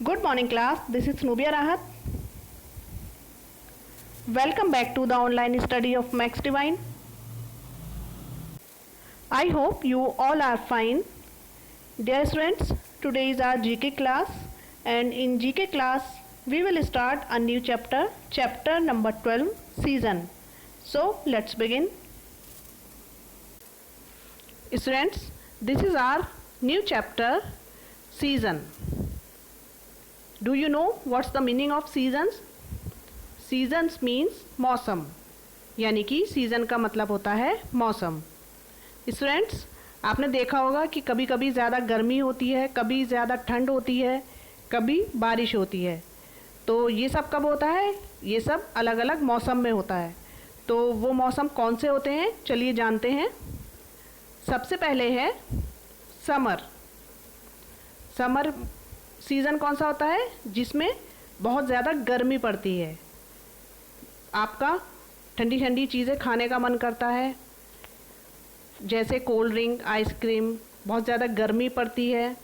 Good morning class, this is Nubia Rahat. Welcome back to the online study of Max Divine. I hope you all are fine. Dear students, today is our GK class and in GK class we will start a new chapter number 12, season. So let's begin. Students, this is our new chapter, season. Do you know what's the meaning of seasons? Seasons means मौसम, यानी कि season का मतलब होता है मौसम. Students, आपने देखा होगा कि कभी कभी ज़्यादा गर्मी होती है, कभी ज़्यादा ठंड होती है, कभी बारिश होती है. तो ये सब कब होता है? ये सब अलग अलग मौसम में होता है. तो वो मौसम कौन से होते हैं, चलिए जानते हैं. सबसे पहले है समर. समर सीज़न कौन सा होता है? जिसमें बहुत ज़्यादा गर्मी पड़ती है, आपका ठंडी ठंडी चीज़ें खाने का मन करता है, जैसे कोल्ड ड्रिंक, आइसक्रीम. बहुत ज़्यादा गर्मी पड़ती है,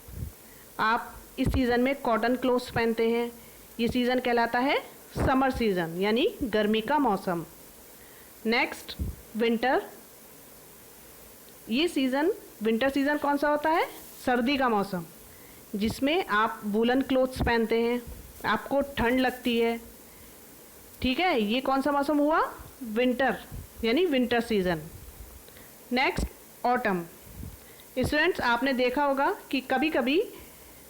आप इस सीज़न में कॉटन क्लोथ्स पहनते हैं. ये सीज़न कहलाता है समर सीज़न, यानी गर्मी का मौसम. Next winter. ये सीज़न, विंटर सीज़न कौन सा होता है? सर्दी का मौसम, जिसमें आप वूलन क्लोथ्स पहनते हैं, आपको ठंड लगती है. ठीक है, ये कौन सा मौसम हुआ? विंटर, यानी winter season. Next autumn. Students, आपने देखा होगा कि कभी कभी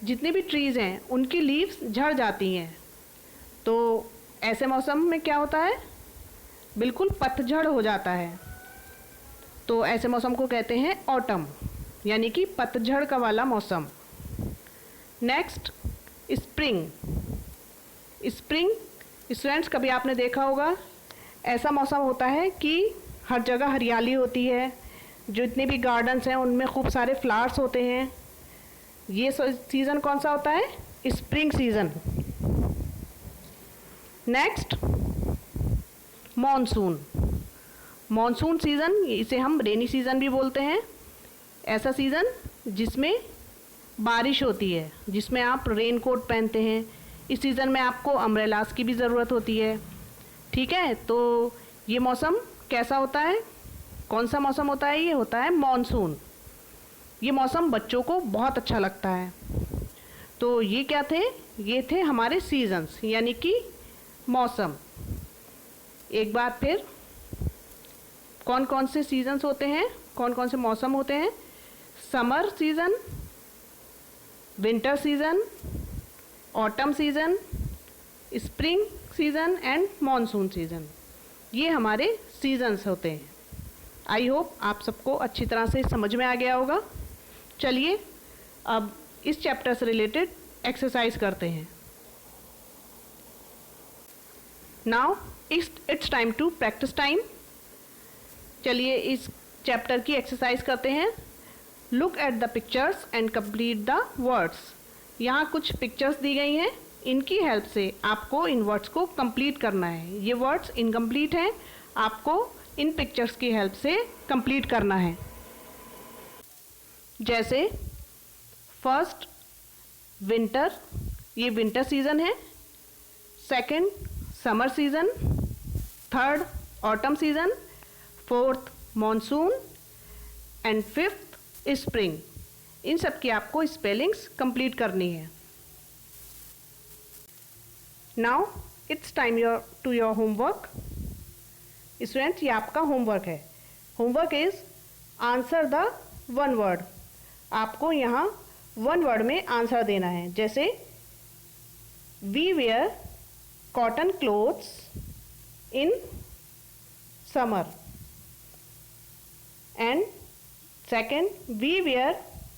जितने भी ट्रीज़ हैं उनकी लीव्स झड़ जाती हैं. तो ऐसे मौसम में क्या होता है? बिल्कुल पतझड़ हो जाता है. तो ऐसे मौसम को कहते हैं ऑटम, यानी कि पतझड़ का वाला मौसम. Next spring. स्प्रिंग स्टूडेंट्स, कभी आपने देखा होगा ऐसा मौसम होता है कि हर जगह हरियाली होती है, जितने भी गार्डन्स हैं उनमें खूब सारे फ्लावर्स होते हैं. ये सीज़न कौन सा होता है? Spring season. Next monsoon. Monsoon season, इसे हम रेनी सीज़न भी बोलते हैं. ऐसा सीज़न जिसमें बारिश होती है, जिसमें आप रेन कोट पहनते हैं. इस सीज़न में आपको अम्ब्रेलास की भी ज़रूरत होती है. ठीक है, तो ये मौसम कैसा होता है? कौन सा मौसम होता है? ये होता है मॉनसून. ये मौसम बच्चों को बहुत अच्छा लगता है. तो ये क्या थे? ये थे हमारे सीजन्स, यानी कि मौसम. एक बार फिर, कौन कौन से सीजन्स होते हैं, कौन कौन से मौसम होते हैं? Summer season, winter season, autumn season, spring season and monsoon season. ये हमारे सीजन्स होते हैं. आई होप आप सबको अच्छी तरह से समझ में आ गया होगा. चलिए अब इस चैप्टर से रिलेटेड एक्सरसाइज करते हैं. Now it's time to practice time. चलिए इस चैप्टर की एक्सरसाइज करते हैं. Look at the pictures and complete the words. यहाँ कुछ पिक्चर्स दी गई हैं, इनकी हेल्प से आपको इन वर्ड्स को कंप्लीट करना है. ये वर्ड्स इनकम्प्लीट हैं, आपको इन पिक्चर्स की हेल्प से कंप्लीट करना है. जैसे फर्स्ट विंटर, ये विंटर सीज़न है. Second summer season. Third autumn season. Fourth monsoon and fifth spring. इन सब की आपको स्पेलिंग्स कंप्लीट करनी है. Now it's time to your homework. Students, ये आपका होमवर्क है. Homework is answer the one word. आपको यहाँ वन वर्ड में आंसर देना है. जैसे we wear cotton clothes in summer. And second, we wear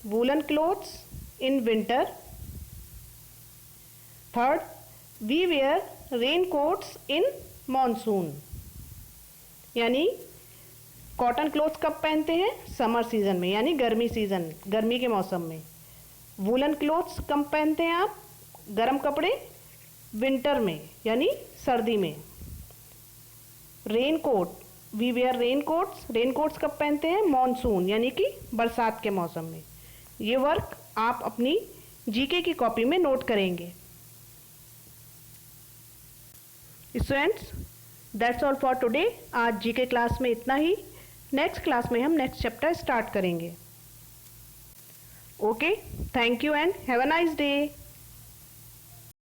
woolen clothes in winter. Third, we wear raincoats in monsoon. यानी कॉटन क्लोथ्स कब पहनते हैं? समर सीज़न में, यानी गर्मी सीज़न, गर्मी के मौसम में. वूलन क्लोथ्स कब पहनते हैं आप? गर्म कपड़े विंटर में, यानी सर्दी में. Rain coat, we wear rain coats कब पहनते हैं? मॉनसून, यानी कि बरसात के मौसम में. ये वर्क आप अपनी जीके की कॉपी में नोट करेंगे. Students, that's all for today. आज जीके क्लास में इतना ही। नेक्स्ट क्लास में हम नेक्स्ट चैप्टर स्टार्ट करेंगे। Okay, thank you and have a nice day.